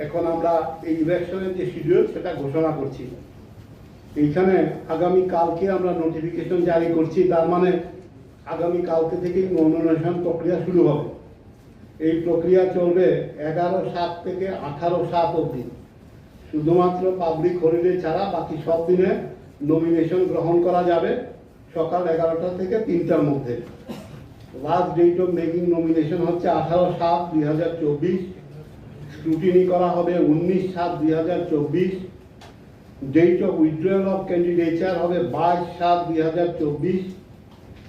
এখন আমরা এই ইলেকশনের যে শিডিউল সেটা ঘোষণা করছি। এইখানে আগামী কালকে আমরা নোটিফিকেশন জারি করছি, তার মানে আগামী কালকে থেকেই নমিনেশন প্রক্রিয়া শুরু হবে। এই প্রক্রিয়া চলবে 11/7 থেকে 18/7 অবধি। শুধুমাত্র পাবলিক হলিডে ছাড়া বাকি সব দিনে নমিনেশন গ্রহণ করা যাবে সকাল 11টা থেকে 3টার মধ্যে। Last date of making nomination হচ্ছে 18/7/2024। স্ক্রুটিনি করা হবে 19/7/2024। Date of withdrawal of candidature হবে 22/7/2024।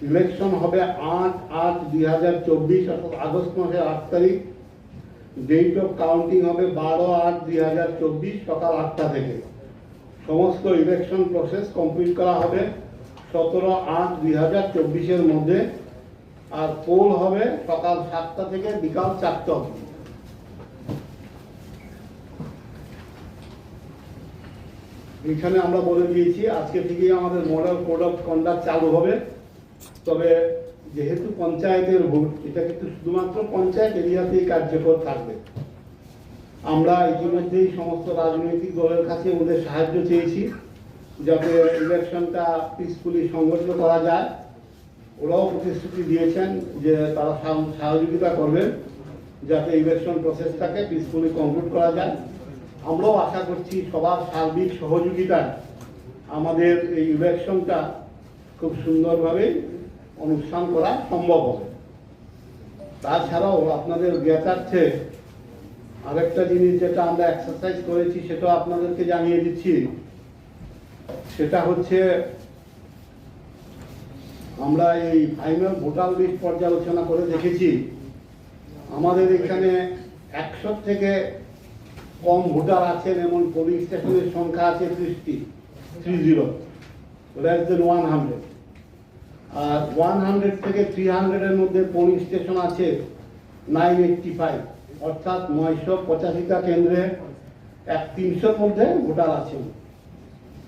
ইলেকশন হবে 8/8/2024 অর্থাৎ আগস্ট মাসের 8 তারিখ। ডেট অফ কাউন্টিং হবে 12/8/2024 সকাল 8টা থেকে। সমস্ত ইলেকশন প্রসেস কমপ্লিট করা হবে 17/8/2024 মধ্যে। আর পোল হবে সকাল 7টা থেকে বিকাল 4টা অবধি। এখানে আমরা বলে দিয়েছি আজকে থেকেই আমাদের মডেল কোড অফ কন্ডাক্ট চালু হবে। তবে যেহেতু পঞ্চায়েতের ভোট, এটা কিন্তু শুধুমাত্র পঞ্চায়েত এরিয়াতেই কার্যকর থাকবে। আমরা ইতিমধ্যেই সমস্ত রাজনৈতিক দলের কাছে ওদের সাহায্য চেয়েছি যাতে ইলেকশনটা পিসফুলি সংগঠিত করা যায়। ওরাও প্রতিশ্রুতি দিয়েছেন যে তারা সহযোগিতা করবেন যাতে ইলেকশন প্রসেসটাকে পিসফুলি কমপ্লিট করা যায়। আমরাও আশা করছি সবার সার্বিক সহযোগিতায় আমাদের এই ইলেকশনটা খুব সুন্দরভাবে অনুষ্ঠান করা সম্ভব হবে। তাছাড়াও আপনাদের জ্ঞাতার্থে আরেকটা জিনিস যেটা আমরা এক্সারসাইজ করেছি সেটা আপনাদেরকে জানিয়ে দিচ্ছি। সেটা হচ্ছে আমরা এই ফাইনাল ভোটার লিস্ট পর্যালোচনা করে দেখেছি আমাদের এখানে 100 থেকে কম ভোটার আছেন এমন পোলিং স্টেশনের সংখ্যা আছে 30 less than 100। আর 100 থেকে 300 এর মধ্যে পোলিং স্টেশন আছে 985, অর্থাৎ 985টা কেন্দ্রে 300-র মধ্যে ভোটার আছেন।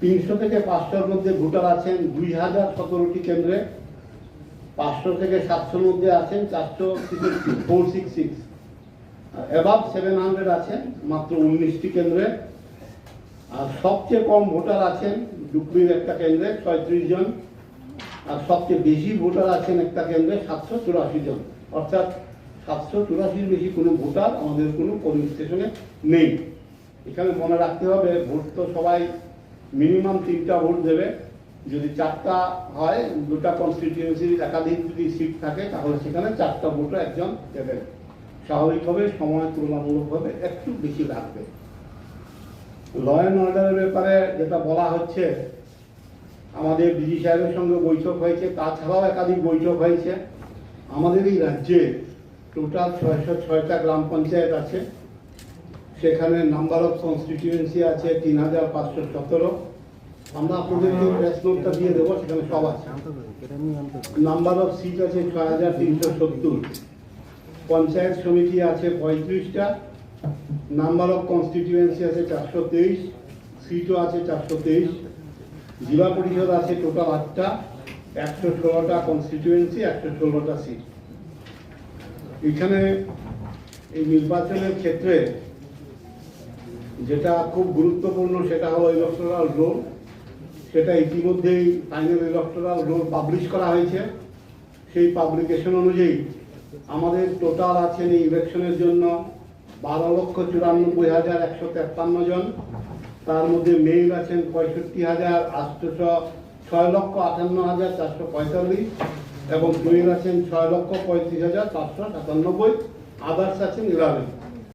300 থেকে 500-র মধ্যে ভোটার আছেন 2017টি কেন্দ্রে। 500 থেকে 700-র মধ্যে আছেন 466। অ্যাবাভ 700 আছেন মাত্র 19টি কেন্দ্রে। আর সবচেয়ে কম ভোটার আছেন ডুকরির একটা কেন্দ্রে 36 জন। আর সবচেয়ে বেশি ভোটার আছেন একটা কেন্দ্রে 784 জন, অর্থাৎ 784-র বেশি কোনো ভোটার আমাদের কোনো পোলিং স্টেশনে নেই। এখানে মনে রাখতে হবে ভোট তো সবাই মিনিমাম 3টা ভোট দেবে। যদি 4টা হয়, 2টা কনস্টিটিউয়েন্সির একাধিক যদি সিট থাকে তাহলে সেখানে 4টা ভোটও একজন দেবেন। স্বাভাবিকভাবে সময় তুলনামূলকভাবে একটু বেশি লাগবে। ল অ্যান্ড অর্ডারের ব্যাপারে যেটা বলা হচ্ছে, আমাদের ডিজি সাহেবের সঙ্গে বৈঠক হয়েছে, তাছাড়াও একাধিক বৈঠক হয়েছে। আমাদের এই রাজ্যে টোটাল 606টা গ্রাম পঞ্চায়েত আছে। সেখানে নাম্বার অফ কনস্টিটিউয়েন্সি আছে 3517। আমরা আপনাদেরকে প্রেস নোটটা দিয়ে দেবো, সেখানে সব আছে। নাম্বার অফ সিট আছে 6370। পঞ্চায়েত সমিতি আছে 35টা। নাম্বার অফ কনস্টিটিউয়েন্সি আছে 423, সিটও আছে 423। জেলা পরিষদ আছে টোটাল 8টা, 116টা কনস্টিটিউয়েন্সি, 116টা সিট। এখানে এই নির্বাচনের ক্ষেত্রে যেটা খুব গুরুত্বপূর্ণ সেটা হলো ইলেকটোরাল রোল। সেটা ইতিমধ্যেই ফাইনাল ইলেকটোরাল রোল পাবলিশ করা হয়েছে। সেই পাবলিকেশন অনুযায়ী আমাদের টোটাল আছেন এই ইলেকশনের জন্য 12,94,153 জন। তার মধ্যে মেল আছেন 65,806,58,445 এবং ফিমেল আছেন 6,35,497। আদার্স আছেন 11।